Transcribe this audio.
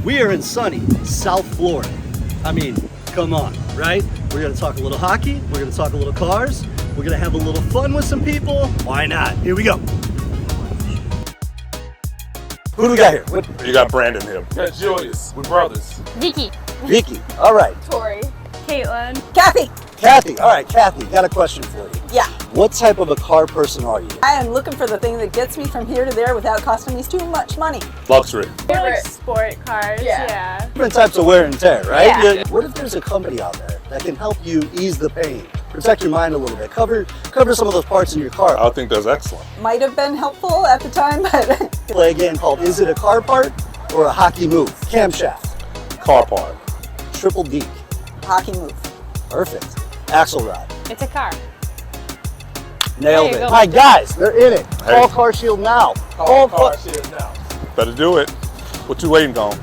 We are in sunny South Florida. I mean, come on, right? We're gonna talk a little hockey, we're gonna talk a little cars, we're gonna have a little fun with some people. Why not? Here we go. Who do we got here? What? You got Brandon here. You got Julius. We're brothers. Vicky. Vicky. All right. Tori. Caitlin. Kathy. Kathy. All right, Kathy, got a question for you. Yeah. What type of a car person are you? I am looking for the thing that gets me from here to there without costing me too much money. Luxury. We're like sport cars. Yeah. Different types of wear and tear, right? Yeah. What if there's a company out there that can help you ease the pain, protect your mind a little bit, cover some of those parts in your car? I think that's excellent. Might have been helpful at the time, but Play a game called Is It a Car Part or a Hockey Move? Camshaft, Car part. triple deke, hockey move. perfect, axle-rod, It's a car. nailed There you it. go. All right, guys, they're in it. Hey. Call CarShield now. Call CarShield now. Better do it. What you waiting on?